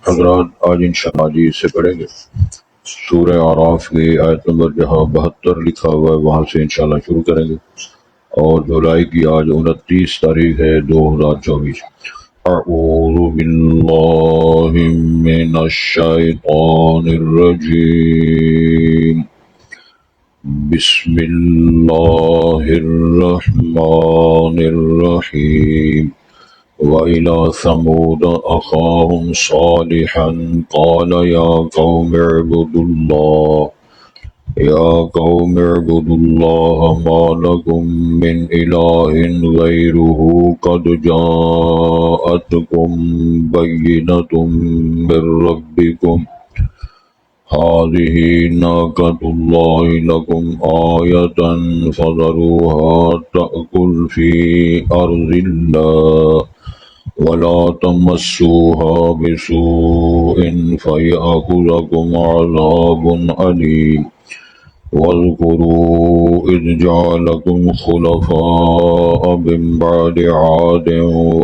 حضرات آج انشاءاللہ جی سے پڑھیں گے سورہ اعراف کی آیت نمبر جہاں 72 لکھا ہوا ہے وہاں سے انشاءاللہ شروع کریں گے، اور جولائی کی آج 29 تاریخ ہے 2024۔ اعوذ باللہ من الشیطان الرجیم، بسم اللہ الرحمن الرحیم۔ وَإِلَى ثَمُودَ أَخَاهُمْ صَالِحًا قَالَ يَا قَوْمِ اعْبُدُوا اللَّهَ مَا لَكُم مِّنْ إِلَٰهٍ غَيْرُهُ قَدْ جَاءَتْكُم بَيِّنَةٌ مِّن رَّبِّكُمْ هَٰذِهِ نَاقَةُ اللَّهِ لَكُمْ آيَةً فَذَرُوهَا تَأْكُلْ فِي أَرْضِ اللَّهِ وَلَا تَمَسُّوهَا بِسُوءٍ فَيَأْخُذَكُمْ عَذَابٌ أَلِيمٌ۔ وَاذْكُرُوا إِذْ جَعَلَكُمْ خُلَفَاءَ مِن بَعْدِ عَادٍ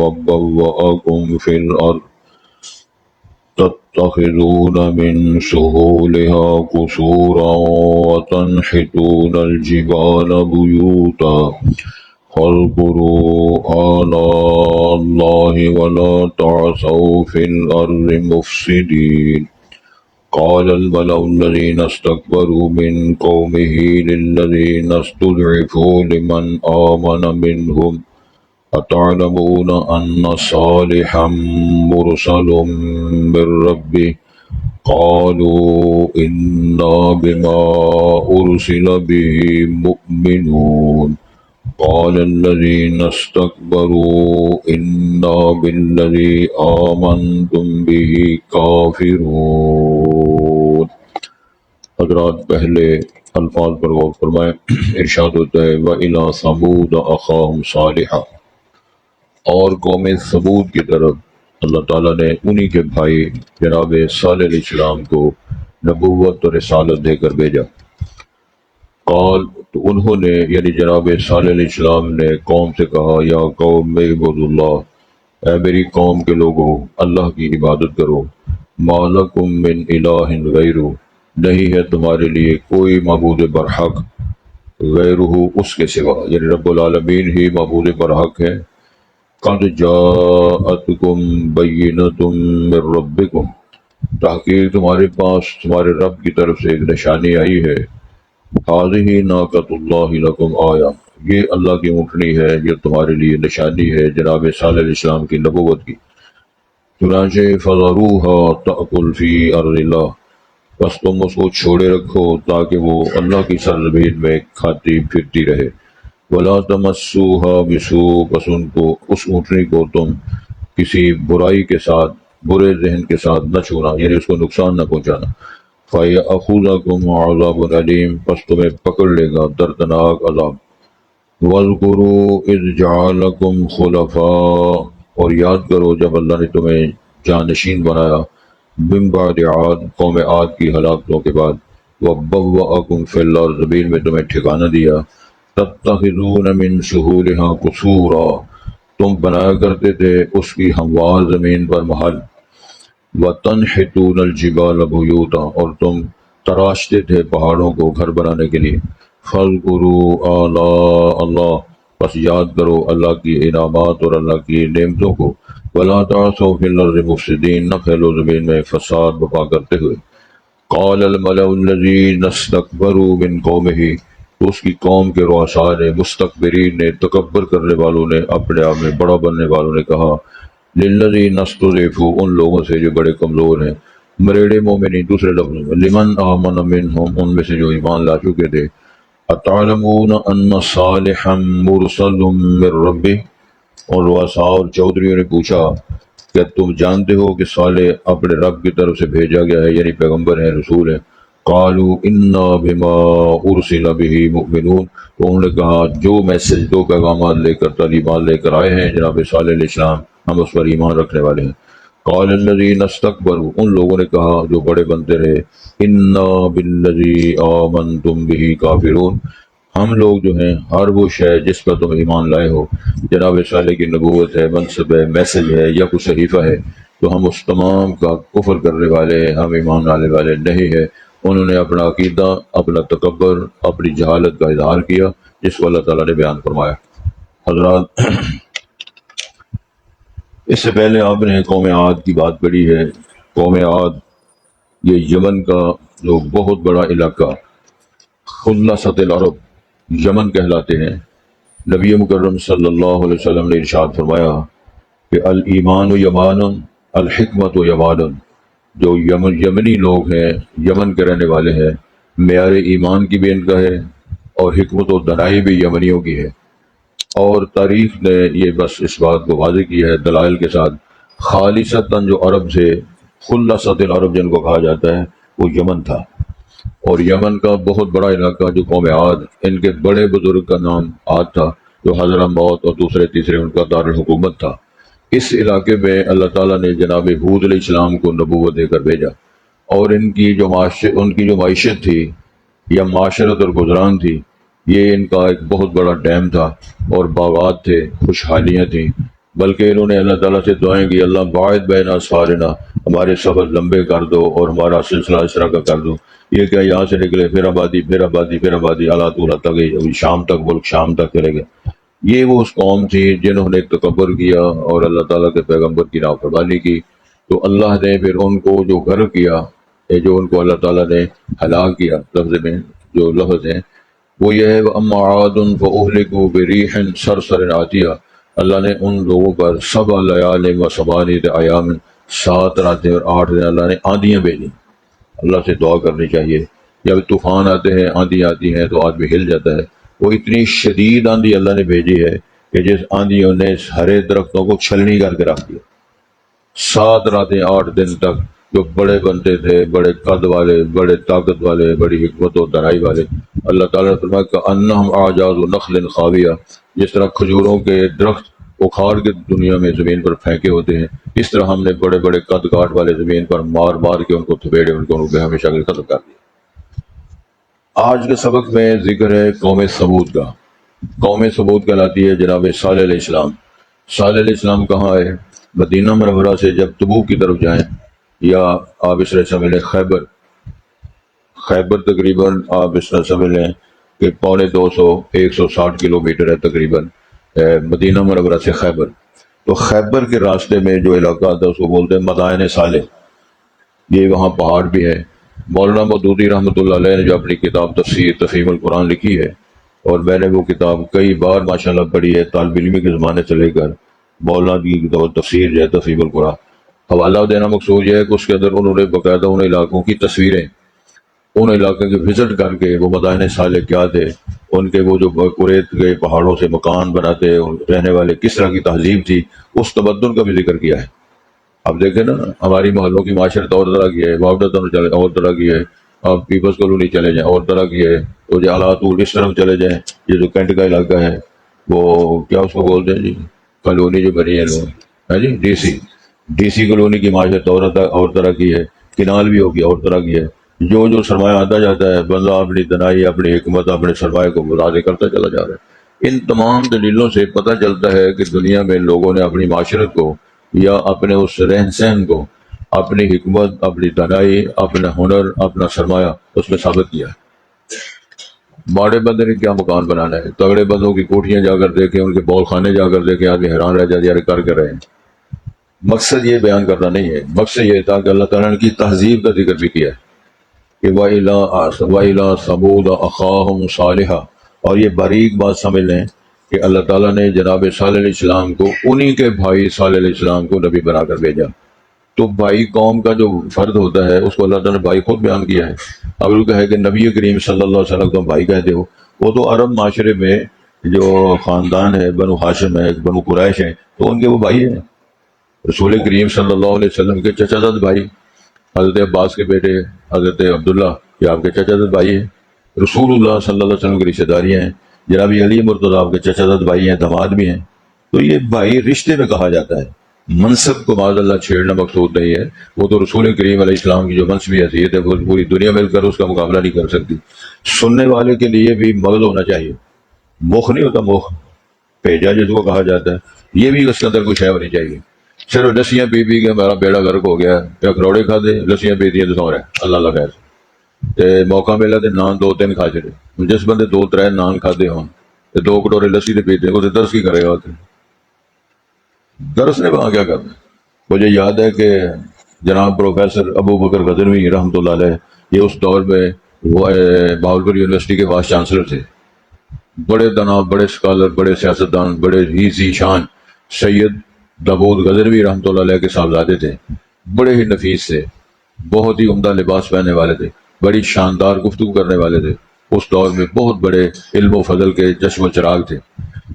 وَبَوَّأَكُمْ فِي الْأَرْضِ تَتَّخِذُونَ مِن سُهُولِهَا قُصُورًا وَتَنْحِتُونَ الْجِبَالَ بُيُوتًا فاذكروا آلاء الله ولا تعثوا في الأرض مفسدين۔ قال الملأ الذين استكبروا من قومه للذين استضعفوا لمن آمن منهم أتعلمون أن صالحا مرسل من ربه قالوا إنا بما أرسل به مؤمنون۔ قال الذين استكبروا إنا بالذي آمنتم به كافرون۔ حضرات پہلے الفاظ پر غور فرمائیں۔ ارشاد ہوتا ہے وَإِلَى ثَمُودَ أَخَاهُمْ صَالِحًا، اور قوم ثمود کی طرف اللہ تعالیٰ نے انہی کے بھائی جناب صالح علیہ السلام کو نبوت اور رسالت دے کر بھیجا۔ قال، تو انہوں نے یعنی جناب صالح علیہ السلام نے قوم سے کہا یا قوم اعبدوا اللہ، اے میری قوم کے لوگوں اللہ کی عبادت کرو۔ ما لکم من الہ غیرہ، نہیں ہے تمہارے لیے کوئی معبود برحق، غیرہ اس کے سوا، یعنی رب العالمین ہی معبود برحق ہے۔ قد جاءتکم بینۃ من ربکم، تحقیق تمہارے پاس تمہارے رب کی طرف سے ایک نشانی آئی ہے۔ هذه ناقۃ اللہ لکم آیہ، یہ اللہ کی اونٹنی ہے، یہ تمہارے لیے نشانی ہے جناب صالح علیہ السلام کی نبوت کی۔ چنانچہ فذروها تأکل فی ارض اللہ، بس تم اس کو چھوڑے رکھو تاکہ وہ اللہ کی سرزمین میں کھاتی پھرتی رہے۔ ولا تمسوها بسوء، بس ان کو اس اونٹنی کو تم کسی برائی کے ساتھ، برے ذہن کے ساتھ نہ چھونا، یعنی اس کو نقصان نہ پہنچانا۔ فَيَأْخُذَكُمْ عَذَابٌ أَلِيمٌ، پس تمہیں پکڑ لے گا دردناک عذاب۔ وَاذْكُرُوا إِذْ جَعَلَكُمْ خُلَفَاءَ، اور یاد کرو جب اللہ نے تمہیں جانشین بنایا، من بعد عاد، قوم عاد کی ہلاکتوں کے بعد، وَبَوَّأَكُمْ فِي الْأَرْضِ، زمین میں تمہیں ٹھکانہ دیا، تَتَّخِذُونَ مِن سُهُولِهَا قُصُورًا، تم بنایا کرتے تھے اس کی ہموار زمین پر محل، وَتَنْحِتُونَ الْجِبَالَ بُيُوتًا، اور تم تراشتے تھے پہاڑوں کو گھر بنانے کے لیے۔ فَاذْكُرُوا آلَاءَ اللَّهِ، پس یاد کرو اللہ کی انعامات اور اللہ کی نعمتوں کو۔ وَلَا تَعْثَوْا فِي الْأَرْضِ مُفْسِدِينَ، نہ پھیلو زمین میں فساد برپا کرتے ہوئے۔ قَالَ الْمَلَأُ الَّذِينَ اسْتَكْبَرُوا مِن قَوْمِهِ، تو اس کی قوم کے رؤساء نے، مستکبرین نے، تکبر کرنے والوں نے، اپنے آپ میں بڑا بننے والوں نے کہا، للذین استضعفوا، ان لوگوں سے جو بڑے کمزور ہیں، مریڑے مومنین دوسرے لفظوں میں، لمن آمن منہم، ان میں سے جو ایمان لا چکے تھے، اتعلمون ان صالحا مرسل من ربہ، اور رؤساء اور چودھریوں نے پوچھا کہ تم جانتے ہو کہ صالح اپنے رب کی طرف سے بھیجا گیا ہے، یعنی پیغمبر ہیں، رسول ہیں۔ قالوا انا بما ارسل به مؤمنون، تو انہوں نے کہا جو میسج، دو پیغامات لے کر، تعلیمات لے کر آئے ہیں جناب صالح علیہ السلام، ہم اس پر ایمان رکھنے والے ہیں۔ قال الذین استکبروا، ان لوگوں نے کہا جو بڑے بنتے رہے، انا بالذی آمنتم به کافرون، ہم لوگ جو ہیں ہر وہ شے جس پر تم ایمان لائے ہو، جناب صالح کی نبوت ہے، منصب ہے، میسج ہے یا کوئی صحیفہ ہے، تو ہم اس تمام کا کفر کرنے والے، ہم ایمان لانے والے نہیں ہیں۔ انہوں نے اپنا عقیدہ، اپنا تکبر، اپنی جہالت کا اظہار کیا، جس کو اللہ تعالیٰ نے بیان فرمایا۔ حضرات، اس سے پہلے آپ نے قوم عاد کی بات پڑھی ہے۔ قوم عاد یہ یمن کا جو بہت بڑا علاقہ، خلصۃ العرب یمن کہلاتے ہیں۔ نبی مکرم صلی اللہ علیہ وسلم نے ارشاد فرمایا کہ الایمان یمان، الحکمت یمان۔ جو یمنی لوگ ہیں، یمن کے رہنے والے ہیں، معیار ایمان کی بھی ان کا ہے، اور حکمت و دانائی بھی یمنیوں کی ہے۔ اور تاریخ نے یہ بس اس بات کو واضح کی ہے دلائل کے ساتھ۔ خالصتاً جو عرب سے، خلصۃ العرب جن کو کہا جاتا ہے، وہ یمن تھا۔ اور یمن کا بہت بڑا علاقہ جو قوم عاد، ان کے بڑے بزرگ کا نام عاد تھا، جو حضرموت اور دوسرے تیسرے ان کا دارالحکومت تھا۔ اس علاقے میں اللہ تعالیٰ نے جناب حود علیہ السلام کو نبوت دے کر بھیجا، اور ان کی جو معیشت تھی یا معاشرت اور گزران تھی، یہ ان کا ایک بہت بڑا ڈیم تھا، اور باغات تھے، خوشحالیاں تھیں۔ بلکہ انہوں نے اللہ تعالیٰ سے دعائیں کی، اللہ باعث بین اسفارنا، ہمارے سفر لمبے کر دو اور ہمارا سلسلہ اس طرح کا کر دو۔ یہ کیا یہاں سے نکلے پھر آبادی، پھر آبادی، پھر آبادی، اللہ تعالیٰ تک شام تک، ملک شام تک چلے گئے۔ یہ وہ اس قوم تھی جنہوں نے تکبر کیا اور اللہ تعالیٰ کے پیغمبر کی نافرمانی کی، تو اللہ نے پھر ان کو جو غرق کیا، جو ان کو اللہ تعالیٰ نے ہلاک کیا، لفظ میں جو لفظ ہیں وہ یہ ہے وَأَمَّا عَادٌ فَأُهْلِكُوا بِرِيحٍ صَرْصَرٍ عَاتِيَةٍ۔ اللہ نے ان لوگوں پر 7 لیال و 8 ایام، 7 راتیں اور 8 دن اللہ نے آندیاں بھیجی۔ اللہ سے دعا کرنی چاہیے۔ جب طوفان آتے ہیں، آندھی آتی ہیں تو آدمی ہل جاتا ہے۔ وہ اتنی شدید آندھی اللہ نے بھیجی ہے کہ جس آندھیوں نے ہرے درختوں کو چھلنی کر کے رکھ دیا۔ 7 راتیں 8 دن تک جو بڑے بنتے تھے، بڑے قد والے، بڑے طاقت والے، بڑی حکمت و دانائی والے، اللہ تعالیٰ نے فرمایا کہ انہم اعجاز نخل خاویہ، جس طرح کھجوروں کے درخت اکھاڑ کے دنیا میں زمین پر پھینکے ہوتے ہیں، اس طرح ہم نے بڑے بڑے قد کاٹ والے زمین پر مار مار کے ان کو تھپیڑے، ان کو ہمیشہ کے لیے ختم کر دیا۔ آج کے سبق میں ذکر ہے قوم ثمود کا۔ قوم ثمود کہلاتی ہے جناب صالح علیہ السلام۔ صالح علیہ السلام کہاں ہے؟ مدینہ منورہ سے جب تبوک کی طرف جائیں، یا آپ اس طرح سمجھ لیں خیبر تقریباً آپ اس طرح سمجھ لیں کہ 250 160 کلومیٹر ہے تقریباً مدینہ منورہ سے خیبر۔ تو خیبر کے راستے میں جو علاقہ آتا ہے اس کو بولتے ہیں مدائن صالح۔ یہ وہاں پہاڑ بھی ہے۔ مولانا مودودی رحمۃ اللہ علیہ نے جو اپنی کتاب تفسیر تفہیم القرآن لکھی ہے، اور میں نے وہ کتاب کئی بار ماشاءاللہ پڑھی ہے، طالب علمی کے زمانے سے لے کر۔ مولانا کی کتاب تفسیر جو ہے تفہیم القرآن، حوالہ دینا مقصود یہ ہے کہ اس کے اندر انہوں نے باقاعدہ ان علاقوں کی تصویریں، ان علاقوں کے وزٹ کر کے وہ مدائن صالح کیا تھے، ان کے وہ جو قریت کے پہاڑوں سے مکان بناتے رہنے والے کس طرح کی تہذیب تھی، اس تمدن کا بھی ذکر کیا ہے۔ اب دیکھیں نا، ہماری محلوں کی معاشرت اور طرح کی ہے، باوڈر اور طرح کی ہے، آپ پیپلز کالونی چلے جائیں اور طرح کی ہے، تو جو حالات اس طرف چلے جائیں، یہ جو کینٹ کا علاقہ ہے وہ کیا اس کو بولتے ہیں جی، کالونی جو بنی ہے لوگ، ہے جی ڈی سی کالونی کی معاشرت اور طرح کی ہے، کنال بھی ہوگی اور طرح کی ہے۔ جو سرمایہ آتا جاتا ہے، بندہ اپنی دنائی، اپنی حکمت، اپنے سرمایہ کو مظاہرے کرتا چلا جا رہا ہے۔ ان تمام دلیلوں سے پتہ چلتا ہے کہ دنیا میں لوگوں نے اپنی معاشرت کو یا اپنے اس رہن سہن کو، اپنی حکمت، اپنی دانائی، اپنا ہنر، اپنا سرمایہ اس میں ثابت کیا ہے۔ ماڑے بندے نے کیا مکان بنانا ہے، تگڑے بندوں کی کوٹھیاں جا کر دیکھیں، ان کے بول خانے جا کر دیکھیں، آدمی حیران رہ جاتے یار کر رہے ہیں۔ مقصد یہ بیان کرنا نہیں ہے، مقصد یہ تھا کہ اللہ تعالیٰ نے کی تہذیب کا ذکر بھی کیا ہے کہ وَإِلَىٰ ثَمُودَ أَخَاهُمْ صَالِحًا، اور یہ باریک بات سمجھ لیں کہ اللہ تعالیٰ نے جناب صالح علیہ السلام کو انہی کے بھائی صالح علیہ السلام کو نبی بنا کر بھیجا۔ تو بھائی قوم کا جو فرد ہوتا ہے اس کو اللہ تعالیٰ نے بھائی خود بیان کیا ہے۔ اب وہ کہے کہ نبی کریم صلی اللہ علیہ وسلم کو بھائی کہتے ہو، وہ تو عرب معاشرے میں جو خاندان ہے، بنو ہاشم ہے، بنو قریش ہے، تو ان کے وہ بھائی ہیں۔ رسول کریم صلی اللہ علیہ وسلم کے چچا زاد بھائی، حضرت عباس کے بیٹے حضرت عبداللہ، یہ آپ کے چچا زاد بھائی ہیں۔ رسول اللہ صلی اللہ علیہ وسلم کی رشتہ داریاں ہیں، جناب علی مرتضیٰ آپ کے چچا زاد بھائی ہیں، داماد بھی ہیں۔ تو یہ بھائی رشتے میں کہا جاتا ہے، منصب کو معاذ اللہ چھیڑنا مقصود نہیں ہے۔ وہ تو رسول کریم علیہ السلام کی جو منصبی حیثیت ہے وہ پوری دنیا مل کر اس کا مقابلہ نہیں کر سکتی۔ سننے والے کے لیے بھی مغز ہونا چاہیے، مخ نہیں ہوتا، مخ بھیجا جس کو کہا جاتا ہے، یہ بھی اس کے اندر کچھ ہے ہونی چاہیے صرف لسیاں پی پی کے ہمارا بیڑا غرق ہو گیا، یا کروڑے کھا دے لسیاں پی دیے تو سو رہا ہے اللہ اللہ خیر تے موقع ملا تے نان دو تین کھا چڑے، جس بندے دو تر نان کھادے ہون تے دو کٹورے لسی دے پیتے وہ درس کی کرے گا، درس نے وہاں کیا کرنا۔ مجھے یاد ہے کہ جناب پروفیسر ابو بکر غزنوی رحمۃ اللہ علیہ یہ اس دور میں وہ بہاولپور یونیورسٹی کے وائس چانسلر تھے، بڑے دانا، بڑے اسکالر، بڑے سیاستدان، بڑے ہی ذی شان سید داود غزنوی رحمۃ اللہ علیہ کے صاحبزادے تھے، بڑے ہی نفیس تھے، بہت ہی عمدہ لباس پہننے والے تھے، بڑی شاندار گفتگو کرنے والے تھے، اس دور میں بہت بڑے علم و فضل کے چشم و چراغ تھے۔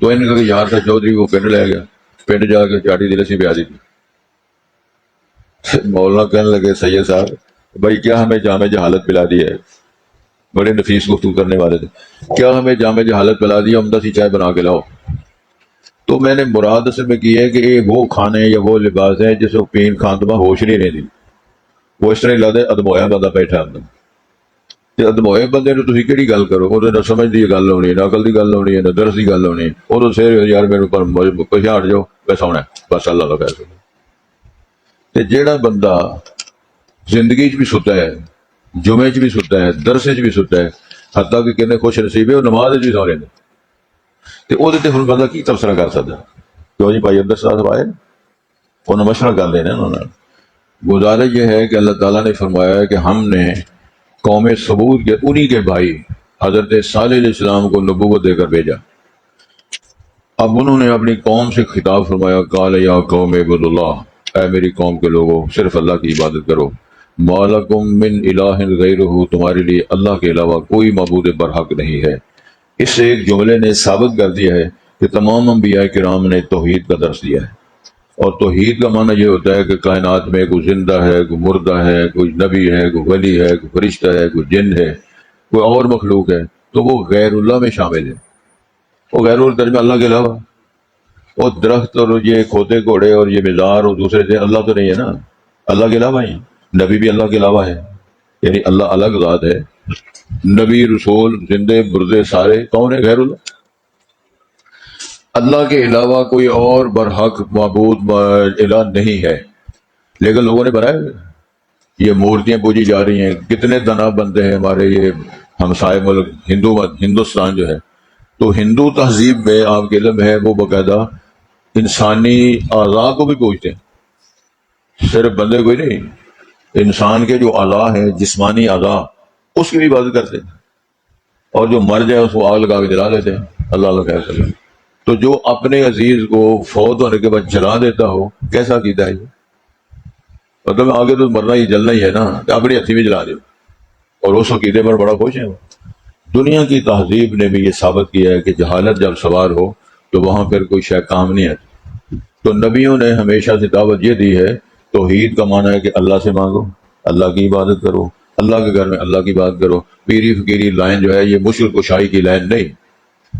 تو ان کا یار تھا چودھری، وہ پنڈ لے گیا، پنڈ جا کے چاٹی دل سی پیاری تھی۔ مولانا کہنے لگے سید صاحب بھائی کیا ہمیں جامع جہالت پلا دی ہے، بڑے نفیس گفتگو کرنے والے تھے، کیا ہمیں جامع جہالت پلا دی، عمدہ سی چائے بنا کے لاؤ۔ تو میں نے مراد اصل میں کی ہے کہ یہ وہ کھانے یا وہ لباس ہے جس کو پین کھان تو ہوش نہیں رہتی، وہ اس طرح لگتا ہے ادمویا بندہ بیٹھا اندر، ادموئے بندے نے تھی کہڑی گل کرو، وہ نہ سمجھ دی گل ہونی، نہ عقل کی گل ہونی ہے، نہ درس کی گل ہونی، وہ تو سیر یار میرے اوپر پچھا ہٹ جاؤ میں سونا بس اللہ کا فیصلہ۔ تے جیڑا بندہ زندگی چ بھی ستا ہے، جمعے چ بھی ستا ہے، درس چ بھی ستا ہے، حتیٰ کہ کہنے خوش نصیب ہے وہ نماز بھی سو رہے ہیں، تو وہ ہوں بندہ کی تبصرہ کر سکتا؟ کیوں جی بھائی عبد صاحب آئے انہوں مشورہ کر لینا انہوں نے۔ گزارش یہ ہے کہ اللہ تعالیٰ نے فرمایا ہے کہ ہم نے قوم ثمود کے انہی کے بھائی حضرت صالح علیہ السلام کو نبوت دے کر بھیجا۔ اب انہوں نے اپنی قوم سے خطاب فرمایا، قال یا قوم اعبدوا اللہ، اے میری قوم کے لوگوں صرف اللہ کی عبادت کرو، ما لکم من الہ غیرہ، تمہارے لیے اللہ کے علاوہ کوئی معبود برحق نہیں ہے۔ اس سے ایک جملے نے ثابت کر دیا ہے کہ تمام انبیاء کرام نے توحید کا درس دیا ہے، اور توحید کا معنی یہ ہوتا ہے کہ کائنات میں کوئی زندہ ہے، کوئی مردہ ہے، کوئی نبی ہے، کوئی ولی ہے، کوئی فرشتہ ہے، کوئی جن ہے، کوئی اور مخلوق ہے، تو وہ غیر اللہ میں شامل ہے، وہ غیر اللہ درجہ اللہ کے علاوہ، وہ درخت اور یہ کھوتے گھوڑے اور یہ مزار اور دوسرے سے اللہ تو نہیں ہے نا، اللہ کے علاوہ ہی، نبی بھی اللہ کے علاوہ ہے، یعنی اللہ الگ ذات ہے، نبی رسول زندے مردے سارے کون ہے؟ غیر اللہ۔ اللہ کے علاوہ کوئی اور برحق معبود الہ نہیں ہے، لیکن لوگوں نے بنائے یہ مورتیاں پوجی جا رہی ہیں، کتنے دنا بندے ہیں ہمارے یہ ہمسائے ملک ہندوستان جو ہے، تو ہندو تہذیب میں آپ کے علم ہے وہ باقاعدہ انسانی اعضاء کو بھی پوجتے ہیں، صرف بندے کوئی نہیں، انسان کے جو اعضاء ہیں جسمانی اعضاء اس کی بھی عبادت کرتے ہیں، اور جو مر جائے اس کو آگ لگا کے جلا دیتے ہیں اللہ اللہ خیر کرے۔ تو جو اپنے عزیز کو فوت ہونے کے بعد جلا دیتا ہو کیسا عقیدہ ہے یہ؟ مطلب آگے تو مرنا ہی جلنا ہی ہے نا، اپنی ہتھی میں جلا دے، اور اس عقیدے پر بڑا خوش ہے وہ۔ دنیا کی تہذیب نے بھی یہ ثابت کیا ہے کہ جہالت جب سوار ہو تو وہاں پھر کوئی شے کام نہیں آتی۔ تو نبیوں نے ہمیشہ سے دعوت یہ دی ہے، توحید کا معنی ہے کہ اللہ سے مانگو، اللہ کی عبادت کرو، اللہ کے گھر میں اللہ کی بات کرو، پیری فقیری لائن جو ہے یہ مشکل کشائی کی لائن نہیں،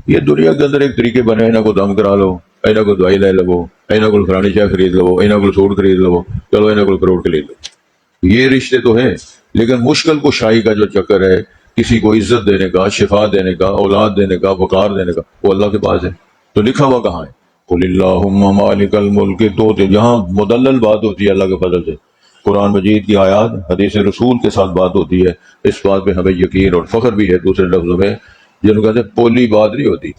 یہ دنیا کے اندر ایک طریقے بنے، انہوں کو دم کرا لو، انہوں کو دوائی لے لو، انہوں کو فلانی شے خرید لو، انہوں کو سوٹ خرید لو، چلو انہوں کو کروڑ خرید لو، یہ رشتے تو ہیں، لیکن مشکل کشائی کا جو چکر ہے، کسی کو عزت دینے کا، شفا دینے کا، اولاد دینے کا، وقار دینے کا، وہ اللہ کے پاس ہے۔ تو لکھا ہوا کہاں ہے؟ قل اللہم مالک الملک، تو جہاں مدلل بات ہوتی ہے اللہ کے فضل سے، قرآن مجید کی آیات حدیث رسول کے ساتھ بات ہوتی ہے، اس بات پہ ہمیں یقین اور فخر بھی ہے، دوسرے لفظوں میں جن کو کہتے ہیں پولی بات نہیں ہوتی۔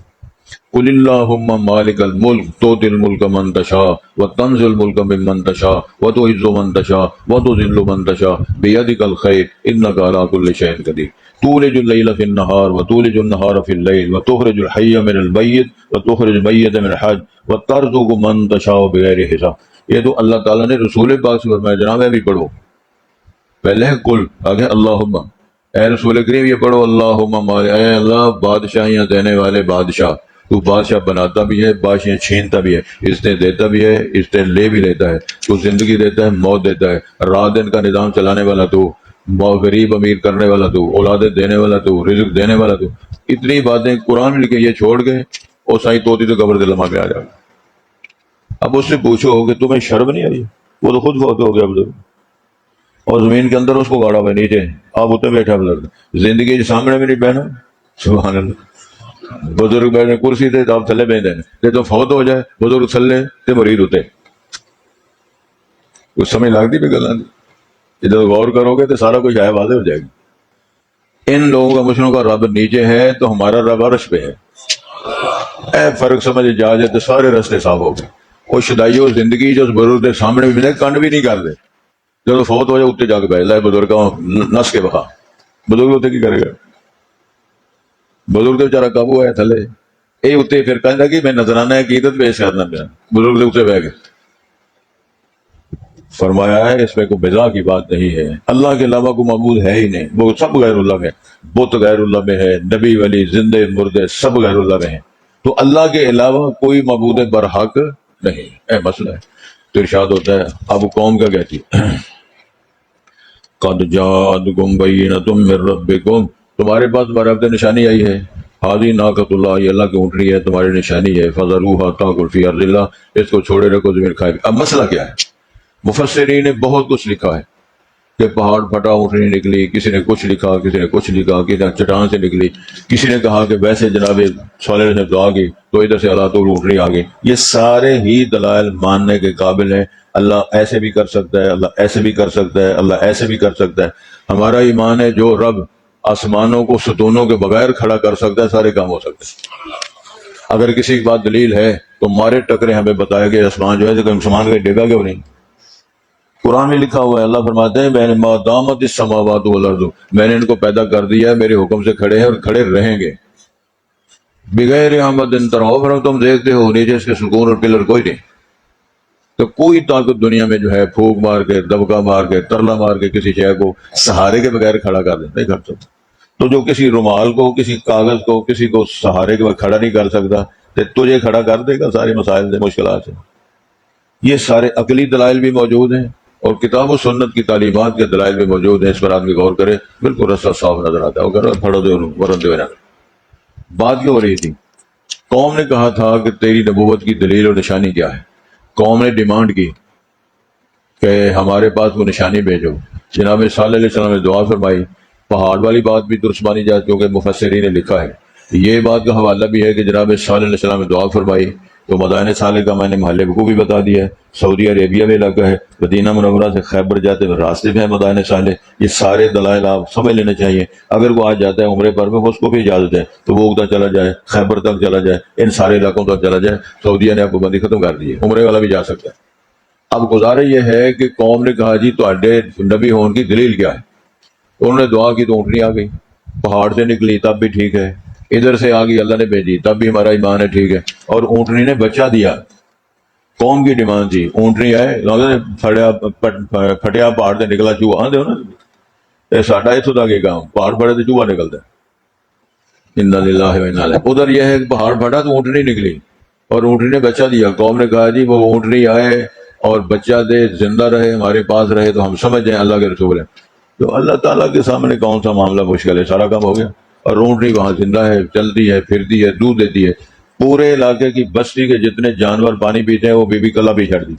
قل اللہم مالک الملک تؤتی الملک من تشاء وتنزع الملک ممن تشاء وتعز من تشاء وتذل من تشاء بیدک الخیر انک علی کل شیء قدیر تولج اللیل فی النہار وتولج النہار فی اللیل وتخرج الحی من المیت وتخرج المیت من الحی وترزق من تشاء بغیر حساب۔ یہ تو اللہ تعالیٰ نے رسول پاک سے فرمایا، جناب میں بھی پڑھو، پہلے ہے قل، آگے اللہم، اے رسول کریم یہ پڑھو اللہم مالک، اے اللہ بادشاہیاں دینے والے بادشاہ، تو بادشاہ بناتا بھی ہے، بادشاہ چھینتا بھی ہے، اس نے دیتا بھی ہے، اس نے لے بھی لیتا ہے، تو زندگی دیتا ہے، موت دیتا ہے، رات دن کا نظام چلانے والا تو، غریب امیر کرنے والا تو، اولادیں دینے والا تو، رزق دینے والا تو، اتنی باتیں قرآن میں لکھے، یہ چھوڑ کے اور سائیں توتی تو قبر دل لمحہ میں آ جائے۔ اب اس سے پوچھو کہ تمہیں شرم نہیں آئی؟ وہ تو خود فوت ہو گیا اب، اور زمین کے اندر اس کو گاڑا ہوا نیچے، آپ اتنے بیٹھا زندگی سامنے میں نہیں بہنا، سبحان اللہ، بزرگ بیٹھے کرسی تے آپ تھلے بیٹھے تے تو فوت ہو جائے بزرگ تھلے تے مرید ہوتے، کچھ سمجھ لگتی پہ گلا جب غور کرو گے تو سارا کچھ آیا واضح ہو جائے گا۔ ان لوگوں کا مشروں کا رب نیچے ہے تو ہمارا رب عرش پہ ہے، اے فرق سمجھ جا جائے تو سارے رستے صاف ہو گئے۔ وہ شدائیوں زندگی جو اس بزرگ کے سامنے بھی کنڈ بھی نہیں کرتے، جب فوت ہو جائے اتنے جا کے بیٹھ لائے بزرگ نس کے بخا، بزرگ اتنے کی کرے گا؟ بزرگ تو بچارا قابو ہے تھلے، یہ اتنے پھر کہنا کہ میں نظرانہ عقیدت پیش کرنا پیا، بزرگ اتنے بہ گئے۔ فرمایا ہے اس میں کوئی بزا کی بات نہیں ہے، اللہ کے علاوہ کوئی معبود ہے ہی نہیں، وہ سب غیر اللہ میں، بت غیر اللہ میں ہے، نبی ولی زندے مردے سب غیر اللہ میں ہیں، تو اللہ کے علاوہ کوئی معبود برحق نہیں، اے مسئلہ ہے۔ تو ارشاد ہوتا ہے اب قوم کیا کہتی ہے، قد جاءتکم بینۃ من ربکم، تمہارے پاس تمہارے رب سے نشانی آئی ہے، ہادی ناقۃ اللہ، یہ اللہ کی اونٹنی ہے تمہاری نشانی ہے، فذروھا تاکل فی ارض اللہ، اس کو چھوڑے رکھو زمین کھائے۔ اب مسئلہ کیا ہے؟ مفسرین نے بہت کچھ لکھا ہے کہ پہاڑ پھٹا اونٹنی نکلی، کسی نے کچھ لکھا، کسی نے کچھ لکھا، کسی نے چٹان سے نکلی، کسی نے کہا کہ ویسے جناب صالح نے دعا کی تو ادھر سے اللہ تو اونٹنی آ گئی۔ یہ سارے ہی دلائل ماننے کے قابل ہیں، اللہ ایسے بھی کر سکتا ہے، اللہ ایسے بھی کر سکتا ہے، اللہ ایسے بھی کر سکتا ہے۔ ہمارا ایمان ہے جو رب آسمانوں کو ستونوں کے بغیر کھڑا کر سکتا ہے سارے کام ہو سکتے ہیں۔ اگر کسی کی بات دلیل ہے تو مارے ٹکرے ہمیں بتایا کہ آسمان جو ہے کہ آسمان کا ڈگا کیوں نہیں؟ قرآن میں لکھا ہوا ہے، اللہ فرماتے ہیں میں نے ما دامت السماوات والارض، میں نے ان کو پیدا کر دیا ہے، میرے حکم سے کھڑے ہیں اور کھڑے رہیں گے، بغیر احمد ترون، تم دیکھتے ہو نیچے اس کے سکون اور پلر کوئی نہیں۔ تو کوئی طاقت دنیا میں جو ہے پھونک مار کے، دبکا مار کے، ترلا مار کے کسی شے کو سہارے کے بغیر کھڑا کر دے نہیں کر سکتا۔ تو جو کسی رومال کو، کسی کاغذ کو، کسی کو سہارے کے بغیر کھڑا نہیں کر سکتا، تو تجھے کھڑا کر دے گا سارے مسائل سے، مشکلات سے۔ یہ سارے عقلی دلائل بھی موجود ہیں اور کتاب و سنت کی تعلیمات کے دلائل بھی موجود ہیں، اس پر آدمی غور کرے بالکل رستہ صاف نظر آتا ہے۔ اگر پڑھو دے ورندے ہوئے، بات کیوں ہو رہی تھی؟ قوم نے کہا تھا کہ تیری نبوت کی دلیل اور نشانی کیا ہے؟ قوم نے ڈیمانڈ کی کہ ہمارے پاس وہ نشانی بھیجو۔ جناب صالح علیہ السلام نے دعا فرمائی، پہاڑ والی بات بھی درست مانی جائے کیونکہ مفسرین نے لکھا ہے، یہ بات کا حوالہ بھی ہے کہ جناب صالح علیہ السلام نے دعا فرمائی تو مدائن صالح کا میں نے محلے کو بھی بتا دیا ہے، سعودی عربیہ میں علاقہ ہے، مدینہ منورہ سے خیبر جاتے ہوئے راستے میں ہے مدائن صالح۔ یہ سارے دلائل آپ سمجھ لینے چاہیے۔ اگر وہ آج جاتا ہے عمرے پر میں، اس کو بھی اجازت ہے تو وہ اگتا چلا جائے، خیبر تک چلا جائے، ان سارے علاقوں تک چلا جائے، سعودیہ نے آپ کو بندی ختم کر دی ہے، عمرے والا بھی جا سکتا ہے۔ اب گزارا یہ ہے کہ قوم نے کہا جی تہاڈے نبی ہون کی دلیل کیا ہے؟ انہوں نے دعا کی تو اونٹنی آ گئی، پہاڑ سے نکلی تب بھی ٹھیک ہے، ادھر سے آ گئی اللہ نے بھیجی تب بھی ہمارا ایمان ہے ٹھیک ہے، اور اونٹنی نے بچہ دیا۔ قوم کی ڈیمانڈ تھی اونٹنی آئے، پھٹیا پہاڑ سے نکلا چوہا، آدھے ہو نا یہ ساڈا اتوں تک یہ کام، پہاڑ پھڑے تو چوہا نکلتا ہے، انا للہ و انا الیہ۔ ادھر یہ ہے کہ پہاڑ پھٹا تو اونٹنی نکلی اور اونٹنی نے بچہ دیا۔ قوم نے کہا جی وہ اونٹنی آئے اور بچہ دے، زندہ رہے، ہمارے پاس رہے تو ہم سمجھ جائیں اللہ کے رسول ہیں۔ تو اللہ تعالیٰ کے سامنے کون سا معاملہ مشکل ہے، سارا کام ہو گیا۔ اور اونٹنی وہاں زندہ ہے، چلتی ہے، پھرتی ہے، دودھ دیتی ہے، پورے علاقے کی بستی کے جتنے جانور پانی پیتے ہیں وہ بی بی کلا بھی چھڑ دی،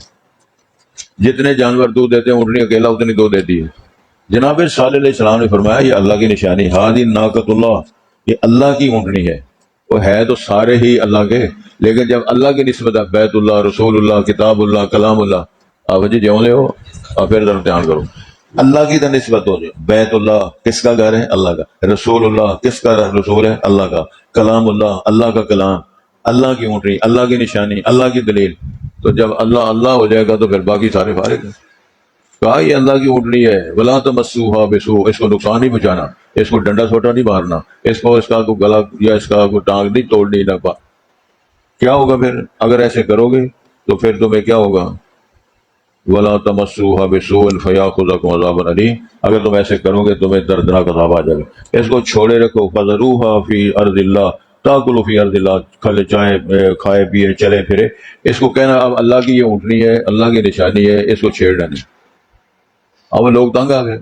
جتنے جانور دودھ دیتے ہیں اونٹنی اکیلا اتنی دودھ دیتی ہے۔ جناب صالح علیہ السلام نے فرمایا یہ اللہ کی نشانی، ہادی ناقۃ اللہ، یہ اللہ کی اونٹنی ہے۔ وہ ہے تو سارے ہی اللہ کے، لیکن جب اللہ کی نسبت ہے، بیت اللہ، رسول اللہ، کتاب اللہ، کلام اللہ، آپ جی جیوں لے ہو اور پھر ذرا دھیان کرو، اللہ کی تو نسبت ہو جائے۔ بیت اللہ کس کا گھر ہے؟ اللہ کا۔ رسول اللہ کس کا رسول ہے؟ اللہ کا۔ کلام اللہ اللہ کا کلام، اللہ کی اونٹنی، اللہ کی نشانی، اللہ کی دلیل۔ تو جب اللہ اللہ ہو جائے گا تو پھر باقی سارے فارغ ہیں۔ کہا یہ اللہ کی اونٹنی ہے، ولا تمسوها بسوء، اس کو نقصان نہیں پہنچانا، اس کو ڈنڈا چھوٹا نہیں مارنا، اس کو اس کا کوئی گلا یا اس کا کوئی ٹانگ نہیں توڑنی نہ پا۔ کیا ہوگا پھر اگر ایسے کرو گے تو پھر تمہیں کیا ہوگا؟ ولا تمسوها بسوء فیاخذکم عذاب علیم، اگر تم ایسے کرو گے تمہیں دردناک عذاب آ جائے گا۔ اس کو چھوڑے رکھو، فذروها فی ارض اللہ تاکلوا فی ارض اللہ، کھلے چائے کھائے پیے چلے پھرے۔ اس کو کہنا اب اللہ کی یہ اونٹنی ہے، اللہ کی نشانی ہے، اس کو چھیڑنا نہیں۔ اب لوگ تنگ آ گئے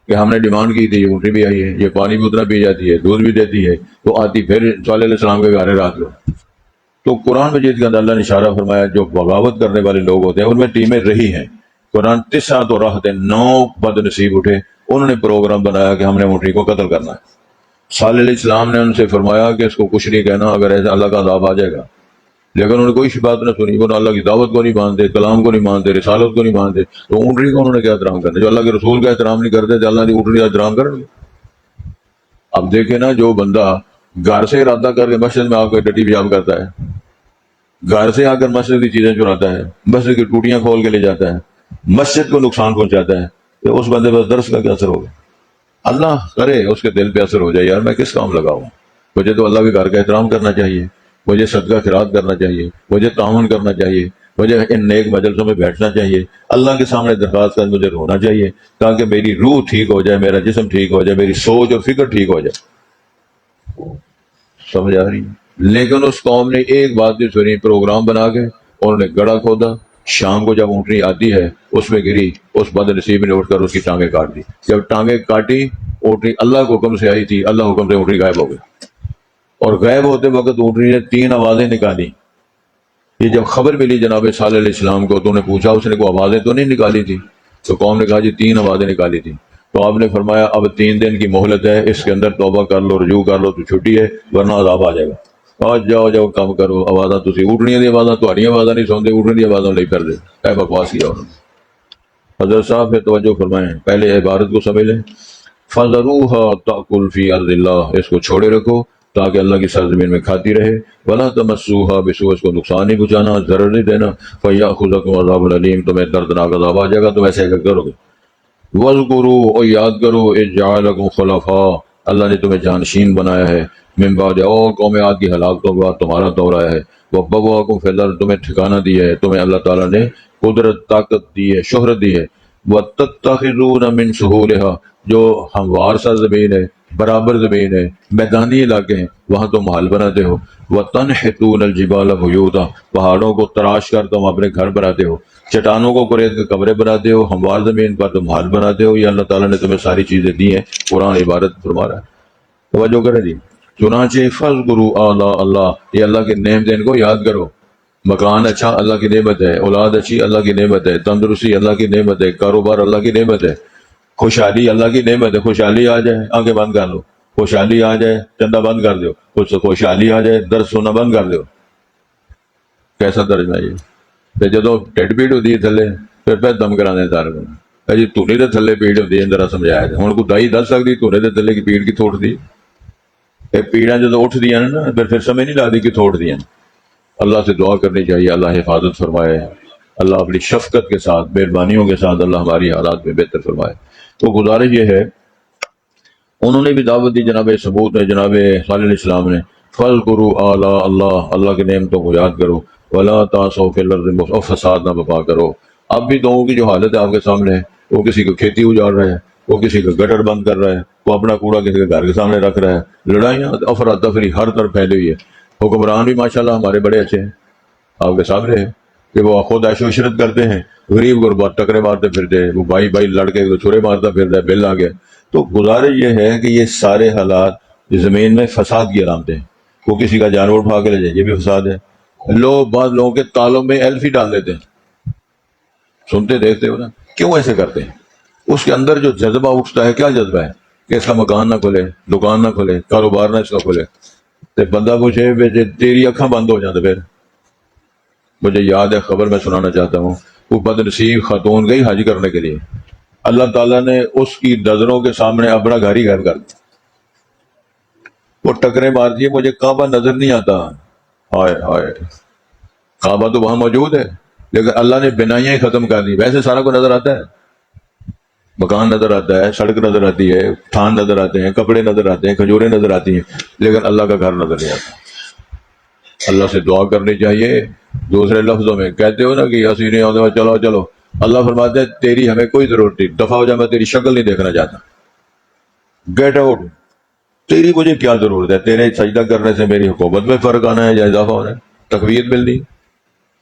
کہ ہم نے ڈیمانڈ کی تھی، یہ اونٹنی بھی آئی ہے، یہ پانی بھی اتنا پی جاتی ہے، دودھ بھی دیتی ہے، تو آتی پھر صالح علیہ السلام کے گھر رات کو۔ تو قرآن مجید کے اندر اللہ نے اشارہ فرمایا جو بغاوت کرنے والے لوگ ہوتے ہیں ان میں ٹیمیں رہی ہیں۔ قرآن 9 تو راحتیں 9 بد نصیب اٹھے، انہوں نے پروگرام بنایا کہ ہم نے اونٹنی کو قتل کرنا ہے۔ صالح علیہ السلام نے ان سے فرمایا کہ اس کو کچھ نہیں کہنا، اگر ایسا اللہ کا عذاب آ جائے گا۔ لیکن انہوں نے کوئی سی بات نہ سنی، وہ اللہ کی دعوت کو نہیں مانتے، کلام کو نہیں مانتے، رسالت کو نہیں مانتے، تو اونٹنی کا انہوں نے کیا احترام کرنا؟ جو اللہ کے رسول کا احترام نہیں کرتے تو اللہ کی اونٹنی کا احترام کریں گے؟ اب دیکھیں نا، جو بندہ گھر سے ارادہ کر کے مسجد میں آ کر ٹٹی پیشاب کرتا ہے، گھر سے آ کر مسجد کی چیزیں چراتا ہے، مسجد کی ٹوٹیاں کھول کے لے جاتا ہے، مسجد کو نقصان پہنچاتا ہے، تو اس بندے پر درس کا کیا اثر ہوگا؟ اللہ کرے اس کے دل پہ اثر ہو جائے، یار میں کس کام لگا ہوں، مجھے تو اللہ کے گھر کا احترام کرنا چاہیے، مجھے صدقہ خیرات کرنا چاہیے، مجھے تعاون کرنا چاہیے، مجھے ان نیک مجلسوں میں بیٹھنا چاہیے، اللہ کے سامنے درخواست کر مجھے رونا چاہیے تاکہ میری روح ٹھیک ہو جائے، میرا جسم ٹھیک ہو جائے، میری سوچ اور فکر ٹھیک ہو جائے۔ سمجھ آ رہی ہے؟ لیکن اس قوم نے ایک بات بھی سنی، پروگرام بنا کے انہوں نے گڑھا کھودا، شام کو جب اونٹنی آتی ہے اس میں گری، اس بد نصیب نے اٹھ کر اس کی ٹانگیں کاٹ دی۔ جب ٹانگیں کاٹی، اونٹنی اللہ کے حکم سے آئی تھی، اللہ حکم سے اونٹنی غائب ہو گئی، اور غائب ہوتے وقت اونٹنی نے 3 آوازیں نکالی۔ یہ جب خبر ملی جناب صالح علیہ السلام کو تو انہوں نے پوچھا، اس نے کوئی آوازیں تو نہیں نکالی تھی؟ تو قوم نے کہا جی 3 آوازیں نکالی تھی۔ تو آپ نے فرمایا اب 3 دن کی مہلت ہے، اس کے اندر توبہ کر لو، رجوع کر لو تو چھٹی ہے، ورنہ عذاب آ جائے گا۔ آج جاؤ جاؤ کام کرو، آوازاں تسی اونٹنیاں دی آوازاں تہاڈیاں آوازاں نہیں سنتے، اونٹنی دی آوازاں نہیں پھر دے، اے بکواس کیا انہوں نے۔ حضرت صاحب پہ توجہ فرمائیں، پہلے عبارت کو سمجھ لیں، فَذَرُوهَا تَأْكُلْ فِي أَرْضِ اللَّهِ، اس کو چھوڑے رکھو تاکہ اللہ کی سرزمین میں کھاتی رہے، وَلَا تَمَسُّوهَا بِسُوءٍ، اس کو نقصان نہیں پہنچانا، ضرر نہیں دینا، فَيَأْخُذَكُمْ عَذَابٌ أَلِيمٌ، تمہیں دردناک عذاب آ جائے گا، تم ایسے کرو گے۔ وَاذْكُرُوا، اور یاد کرو، إِذْ جَعَلَكُمْ خُلَفَاءَ، اللہ نے تمہیں جانشین بنایا ہے، من بعد، اور قوم عاد کی ہلاکتوں کے بعد تمہارا دور آیا ہے، وَبَوَّأَكُمْ فِي الْأَرْضِ، تمہیں ٹھکانہ دیا ہے، تمہیں اللہ تعالیٰ نے قدرت، طاقت دی ہے، شہرت دی ہے، وَتَتَّخِذُونَ مِن سُهُولِهَا، جو ہموار سا زمین ہے، برابر زمین ہے، میدانی علاقے ہیں، وہاں تم محل بناتے ہو، وَتَنْحِتُونَ الْجِبَالَ بُيُوتًا، پہاڑوں کو تراش کر تم اپنے گھر بناتے ہو، چٹانوں کو قریت کے کمرے بناتے ہو، ہموار زمین پر تم محل بناتے ہو۔ یہ اللہ تعالیٰ نے تمہیں ساری چیزیں دی ہیں، قرآن عبارت فرما رہا ہے، توجہ کریں جی۔ چنانچہ فَاذْكُرُوا آلاء اللہ، یہ اللہ کے نعمت ان کو یاد کرو، مکان اچھا اللہ کی نعمت ہے، اولاد اچھی اللہ کی نعمت ہے، تندرستی اللہ کی نعمت ہے، کاروبار اللہ کی نعمت ہے، خوشحالی اللہ کی نعمت ہے، خوشحالی آ جائے آنکھیں بند کر لو، خوشحالی آ جائے چندہ بند کر دو، خوشحالی آ جائے درس سننا بند کر دو۔ کیسا ترجمہ ہے یہ؟ تے جدوں ٹھڈ پیڑ ہوتی ہے تھلے پھر پہ دم کرانے سارے کو جی تونے دے تھلے پیڑ ہوتی ہے، ذرا سمجھایا جائے۔ ہن کوئی دائی دس سکتی تونے دے تھلے کی پیڑ کی تھوڑ دی؟ یہ پیڑاں جدوں اٹھ دیاں نا پھر سمجھ نہیں لگتی کہ تھوڑ دیاں۔ اللہ سے دعا کرنی چاہیے اللہ حفاظت فرمائے، اللہ اپنی شفقت کے ساتھ مہربانیوں کے ساتھ اللہ ہماری حالات میں بہتر فرمائے۔ تو گزارش یہ ہے، انہوں نے بھی دعوت دی جناب ثبوت نے، جناب صالح علیہ السلام نے، فَاذْكُرُوا آلاء اللہ، اللہ کے نعمتوں کو یاد کرو، وَلَا تَعْثَوْا فِي الْأَرْضِ مُفْسِدِينَ، اور فساد نہ بپا کرو۔ اب بھی لوگوں کی جو حالت ہے آپ کے سامنے ہے، وہ کسی کو کھیتی اجاڑ رہا ہے، وہ کسی کا گٹر بند کر رہا ہے، وہ اپنا کوڑا کسی کے گھر کے سامنے رکھ رہا ہے، لڑائیاں افراتفری ہر طرف پھیلی ہوئی ہے۔ حکمران بھی ماشاءاللہ ہمارے بڑے اچھے ہیں، آپ کے سامنے ہے کہ وہ خود عیش و عشرت کرتے ہیں، غریب غربات ٹکرے مارتے پھرتے ہیں، وہ بھائی بھائی لڑکے کو چھرے مارتا پھرتا ہے، بل آ گیا۔ تو گزارش یہ ہے کہ یہ سارے حالات زمین میں فساد کی علامتیں ہیں۔ وہ کسی کا جانور اٹھا کے لے جائے، یہ بھی فساد ہے۔ لوگ بعض لوگوں کے تالوں میں ایلف ہی ڈال دیتے ہیں، سنتے دیکھتے ہو نا، کیوں ایسے کرتے ہیں؟ اس کے اندر جو جذبہ اٹھتا ہے، کیا جذبہ ہے کہ اس کا مکان نہ کھلے، دکان نہ کھلے، کاروبار نہ اس کا کھلے، تو بندہ پوچھے تیری اکھاں بند ہو جاتے۔ پھر مجھے یاد ہے، خبر میں سنانا چاہتا ہوں، وہ بد نصیب خاتون گئی حج کرنے کے لیے، اللہ تعالیٰ نے اس کی نظروں کے سامنے اپنا گھر ہی غائب کر دیا۔ وہ ٹکرے مارتی ہے، مجھے کعبہ نظر نہیں آتا، ہائے ہائے، کعبہ تو وہاں موجود ہے لیکن اللہ نے بنائیاں ہی ختم کر دی۔ ویسے سارا کو نظر آتا ہے، مکان نظر آتا ہے، سڑک نظر آتی ہے، تھان نظر آتے ہیں، کپڑے نظر آتے ہیں، کھجوریں نظر آتی ہیں، لیکن اللہ کا گھر نظر نہیں آتا۔ اللہ سے دعا کرنی چاہیے۔ دوسرے لفظوں میں کہتے ہو نا کہ اسی نہیں آتے، چلو چلو، اللہ فرماتے ہیں تیری ہمیں کوئی ضرورت نہیں، دفع ہو جا، میں تیری شکل نہیں دیکھنا چاہتا، گیٹ آؤٹ، تیری مجھے کیا ضرورت ہے؟ تیرے سجدہ کرنے سے میری حکومت میں فرق آنا ہے یا اضافہ ہونا ہے، تقویت ملنی۔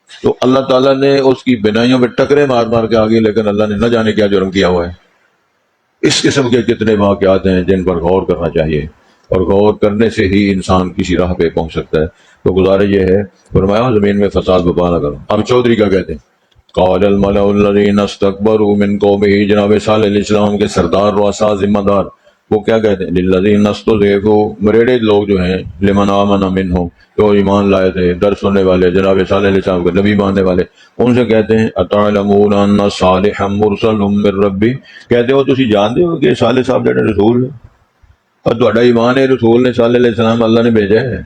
تو اللہ تعالیٰ نے اس کی بنائیوں میں ٹکرے مار مار کے آگے، لیکن اللہ نے نہ جانے کیا جرم کیا ہوا ہے۔ اس قسم کے کتنے واقعات ہیں جن پر غور کرنا چاہیے، اور غور کرنے سے ہی انسان کسی راہ پہ پہنچ سکتا ہے۔ تو گزارش یہ ہے، فرمایا زمین میں فساد برپا نہ کرو۔ اب چودھری کا کہتے ہیں، قال الملأ الذین استکبروا من قومہ، جناب صالح علیہ السلام کے سردار، رؤساء، ذمہ دار وہ کیا کہتے ہیں للذین استضعفوا مریڈ لوگ جو ہیں لمن آمن منہم جو ایمان لائے تھے در سننے والے جناب صالح علیہ السلام کو نبی ماننے والے ان سے کہتے ہیں اتعلمون ان صالحا مرسل من ربی کہتے ہو تسی جانتے ہو کہ صالح صاحب جڑے رسول ہیں اور تہاڈا ایمان ہے رسول نے صالح علیہ السلام اللہ نے بھیجا ہے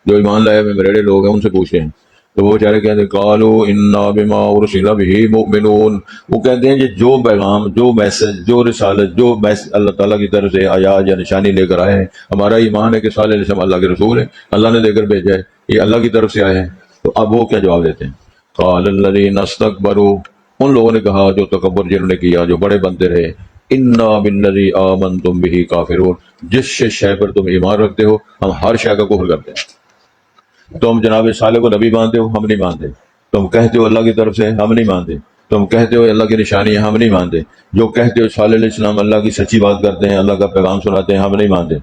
جو ایمان لائے ہوئے مریڈ لوگ ہیں ان سے پوچھتے ہیں تو وہ بیچارے کہتے ہیں قالوا انا بما ارسل به مؤمنون وہ کہتے ہیں کہ جو پیغام جو میسج جو رسالت جو اللہ تعالیٰ کی طرف سے آیات یا نشانی لے کر آئے ہیں ہمارا ایمان ہے کہ صالح علیہ السلام اللہ کے رسول ہیں اللہ نے دے کر بھیجا ہے یہ اللہ کی طرف سے آئے ہیں تو اب وہ کیا جواب دیتے ہیں قال الذین استکبروا ان لوگوں نے کہا جو تکبر جنہوں نے کیا جو بڑے بنتے رہے انا بالذی آمنتم به کافرون جس شے پر تم ایمان رکھتے ہو ہم ہر شے کا کفر کرتے ہیں تم جناب صالح کو نبی مانتے ہو ہم نہیں مانتے تم کہتے ہو اللہ کی طرف سے ہم نہیں مانتے تم کہتے ہو اللہ کی نشانی ہے ہم نہیں مانتے جو کہتے ہو صالح علیہ السلام اللہ کی سچی بات کرتے ہیں اللہ کا پیغام سناتے ہیں ہم نہیں مانتے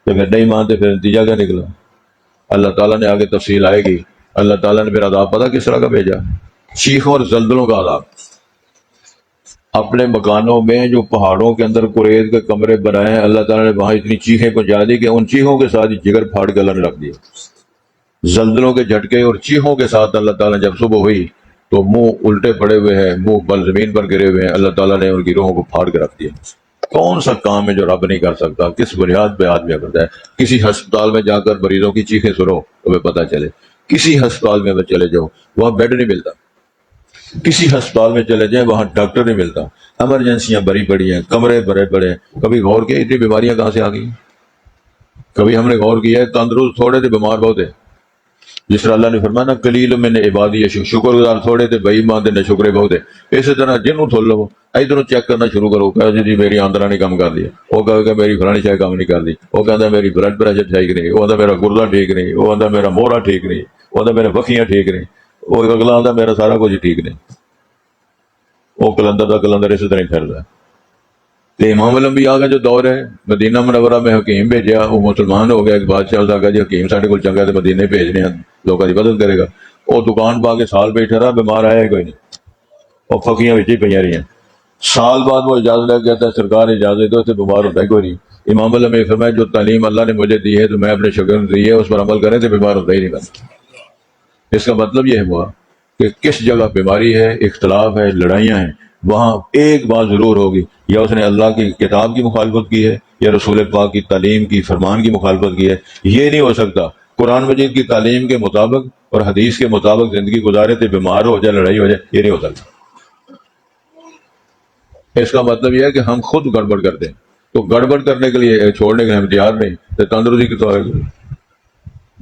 تو پھر نہیں مانتے پھر نتیجہ کیا نکلا اللہ تعالیٰ نے آگے تفصیل آئے گی اللہ تعالیٰ نے پھر عذاب پتہ کس طرح کا بھیجا چیخوں اور زلزلوں کا عذاب اپنے مکانوں میں جو پہاڑوں کے اندر قریز کے کمرے بنائے ہیں اللہ تعالیٰ نے وہاں اتنی چیخیں پہنچا دی کہ ان چیخوں کے ساتھ جگر پھاڑ کے اللہ نے رکھ دیا زلزلوں کے جھٹکے اور چیخوں کے ساتھ اللہ تعالیٰ جب صبح ہوئی تو منہ الٹے پڑے ہوئے ہیں منہ بل زمین پر گرے ہوئے ہیں اللہ تعالیٰ نے ان کی روحوں کو پھاڑ کے رکھ دیا کون سا کام ہے جو رب نہیں کر سکتا کس بنیاد پہ آدمی کرتا ہے کسی ہسپتال میں جا کر مریضوں کی چیخیں سنو تمہیں پتہ چلے کسی ہسپتال میں چلے جاؤ وہاں بیڈ نہیں ملتا کسی ہسپتال میں چلے جائیں وہاں ڈاکٹر نہیں ملتا ایمرجنسیاں بڑی بڑی ہیں کمرے بڑے بڑے ہیں کبھی غور کیا اتنی بیماریاں کہاں سے آ گئی کبھی ہم نے غور کیا ہے تندرست تھوڑے تھے بیمار بہت ہے جس طرح اللہ نے فرمایا نا قلیل من عبادی شکر گزار تھوڑے تھے بھائی ماں نہ شکرے بہت ہے اسی طرح جنوں تھول لو ادھر چیک کرنا شروع کرو کہ جی میری آمدنی نے کم کر دیا وہ کہے کہ میری فلانی شاید کام نہیں کر دی وہ کہتا میری بلڈ پریشر ٹھیک نہیں وہ کہتا میرا گردہ ٹھیک نہیں وہ کہتا میرا موڑا ٹھیک نہیں وہ کہتا میرے بکیاں ٹھیک نہیں وہ اگلا آتا میرا سارا کچھ ٹھیک نہیں وہ کلندر کا کلندر اسی طرح پھیلتا ہے تو امام الانبیاء کا جو دور ہے مدینہ منورہ میں حکیم بھیجا وہ مسلمان ہو گیا ایک بادشاہ ہوتا کہ جی حکیم ساڈے کو چنگا تو مدینے بھیجنے ہیں لوگوں کی مدد کرے گا وہ دکان پا کے سال بیٹھا رہا بیمار آیا ہے کوئی نہیں وہ فقیاں بچ ہی پہ رہی ہیں سال بعد وہ اجازت لے کے کہتا ہے سرکار اجازت دو اسے بیمار ہوتا ہے کوئی نہیں امام اللہ نے فرمایا جو تعلیم اللہ نے مجھے دی ہے تو میں اپنے شاگرد دی ہے اس پر عمل کریں تو بیمار ہوتا ہی نہیں بنتا اس کا مطلب یہ ہوا کہ کس جگہ بیماری ہے اختلاف ہے لڑائیاں ہیں وہاں ایک بات ضرور ہوگی یا اس نے اللہ کی کتاب کی مخالفت کی ہے یا رسول پاک کی تعلیم کی فرمان کی مخالفت کی ہے یہ نہیں ہو سکتا قرآن مجید کی تعلیم کے مطابق اور حدیث کے مطابق زندگی گزارے تو بیمار ہو جائے لڑائی ہو جائے یہ نہیں ہو سکتا اس کا مطلب یہ ہے کہ ہم خود گڑبڑ کرتے ہیں تو گڑبڑ کرنے کے لیے چھوڑنے کے ہم تیار نہیں تو تندرستی کی تو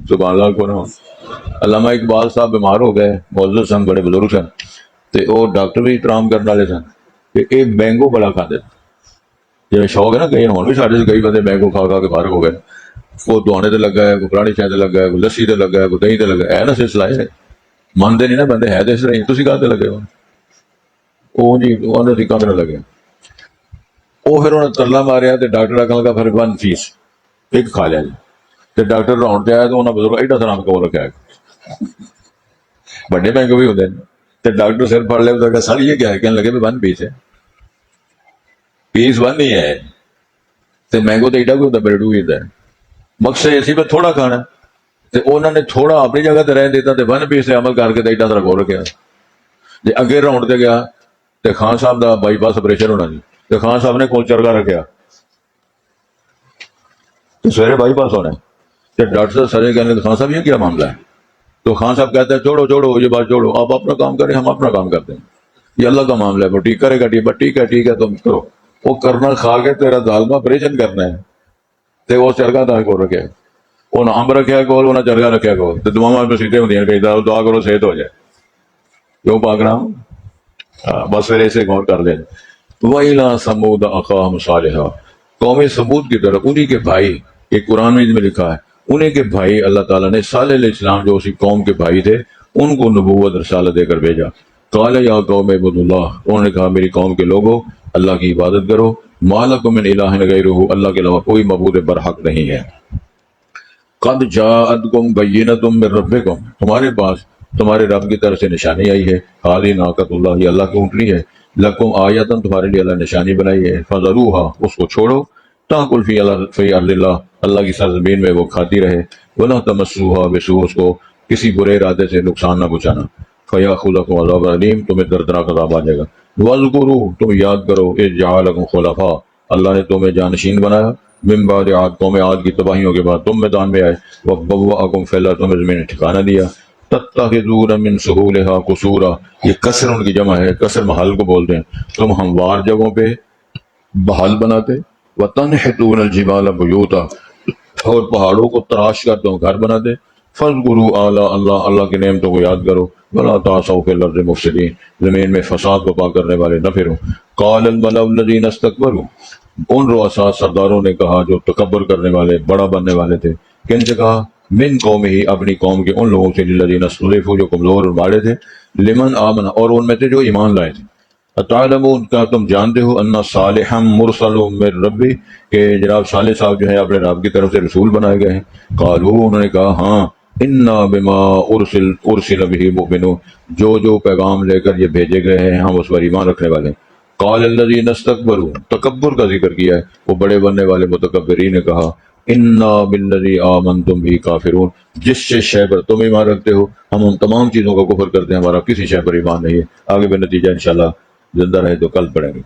سبحان اللہ کو نا علامہ اقبال صاحب بیمار ہو گئے معزز سن بڑے بزرگ سن تو وہ ڈاکٹر بھی احترام کرنے والے سن کہ ایک مینگو بڑا کھاتے جی شوق ہے نا کئی ہوں بھی سارے سے کئی بندے مینگو کھا کھا کے فارغ ہو گئے وہ دوانے تے لگا ہے کوئی پرانی شاید لگا ہے کوئی لسی تے لگا ہے کوئی دہی تے لگا ہے نا سلسلہ ہے مانتے نہیں نا بندے ہے تو اس طرح تھی کہاں تے لگے ہو وہ جی انہیں کہاں تے لگے وہ پھر انہیں ترلا ماریا تو ڈاکٹر آخر لگا پھر 1 فیس ایک کھا لیا جی تو ڈاکٹر راؤنڈ پہ آیا تو انہیں بزرگ ایڈا سا نام کو رکھا ہے بڑے مینگو بھی ہوتے ہیں تو ڈاکٹر سر پڑھ لے تو سر یہ کیا ہے کہنے لگے 1 پیس ہے پیس 1 نہیں ہے تو مینگو تو ایڈا بھی ہوتا بریڈو بھی ہوتا ہے مقصد اسی پہ تھوڑا کھانا تو انہوں نے تھوڑا اپنی جگہ تے رہ دیتا تو 1 پیس سے عمل کر کے تو ایڈا سارا گول رکھا جی اگے راؤنڈ تے گیا تو خان صاحب کا بائی پاس آپریشن ہونا جی تو خان صاحب نے کول چرگا رکھا تو سویرے بائی پاس ہونا ہے تو ڈاکٹر صاحب سر کہنے خان صاحب یہ کیا معاملہ ہے تو خان صاحب کہتے ہیں چھوڑو یہ بات چھوڑو آپ اپنا کام کریں ہم اپنا کام کرتے ہیں یہ اللہ کا معاملہ ہے وہ ٹھیک کرے گا ٹھیک ہے تم کرو وہ کرنا کھا کے تیرا ظالمہ آپریشن کرنا ہے تو وہ چرگا تھا کول رکھا انہیں امب رکھا کول انہیں چرگا رکھا کول تو دعا میں سیٹیں ہوتی ہیں دعا کرو صحت ہو جائے کیوں پاک رہا ہوں بس پھر ایسے غور کر لیں وَإِلَىٰ ثَمُودَ أَخَاهُمْ صَالِحًا قوم ثمود کی طرف انہی کے بھائی ایک قرآن میں لکھا ہے انہیں کے بھائی اللہ تعالیٰ نے صالح علیہ السلام جو اسی قوم کے بھائی تھے ان کو نبوت رسالت دے کر بھیجا قال یا قوم اعبدوا اللہ انہوں نے کہا میری قوم کے لوگوں اللہ کی عبادت کرو ما لکم من الہ غیرہ اللہ کے علاوہ کوئی معبود برحق نہیں ہے قد جاءتکم بینۃ من ربکم تمہارے پاس تمہارے رب کی طرف سے نشانی آئی ہے حالی ناقۃ اللہ یہ اللہ کی اونٹنی ہے لکم آیتن تمہارے لیے اللہ نشانی بنائی ہے فذروها اس کو چھوڑو تاکل فی ارض اللہ، اللہ کی سرزمین میں وہ کھاتی رہے، ولا تمسوها بسوء، اس کو کسی برے ارادے سے نقصان نہ پہنچانا، فیاخذکم عذاب علیم، تمہیں دردناک عذاب آ جائے گا، واذکروا، تم یاد کرو، اذ جعلکم خلفاء، اللہ نے تمہیں جانشین بنایا، من بعد عاد، قوم عاد کی تباہیوں کے بعد تم میدان میں آئے، وبوأکم فی الارض، تمہیں زمین نے ٹھکانہ دیا، تتخذون من سہولها قصورا، یہ قصر ان کی جمع ہے، قصر محل کو بولتے ہیں، تم ہموار جگہوں پہ بحال بناتے، وَتَنْحِتُونَ الْجِبَالَ بُيُوتًا، اور پہاڑوں کو تراش کر تم گھر بناتے، فَاذْكُرُوا آلاء اللہ، اللہ کی نعمتوں کو یاد کرو، وَلَا تَعْثَوْا فِي الْأَرْضِ مُفْسِدِينَ، زمین میں فساد برپا کرنے والے نہ پھرو، قَالَ الْمَلَأُ الَّذِينَ اسْتَكْبَرُوا، ان رؤساء سرداروں نے کہا جو تکبر کرنے والے، بڑا بننے والے تھے، کن سے کہا؟ من قوم ہی، اپنی قوم کے ان لوگوں سے، للذین استضعفوا، جو کمزور اور مارے تھے، لمن آمن، اور ان میں سے جو ایمان لائے تھے، اتعلمون، کیا تم جانتے ہو، ان صالحا مرسل من ربی، کہ جناب صالح صاحب جو ہیں اپنے رب کی طرف سے رسول بنائے گئے ہیں، قالوا، انہوں نے کہا ہاں، انا بما ارسل به مؤمنون، جو پیغام لے کر یہ بھیجے گئے ہیں ہم اس پر ایمان رکھنے والے ہیں، قال الذین استکبروا، تکبر کا ذکر کیا ہے، وہ بڑے بننے والے متکبرین نے کہا، انا بالذی آمنتم به کافرون، جس شے پر تم ایمان رکھتے ہو ہم ان تمام چیزوں کا کفر کرتے ہیں، ہمارا کسی شے پر ایمان نہیں ہے۔ آگے بھی نتیجہ انشاءاللہ زندہ رہے تو کل پڑھیں گے۔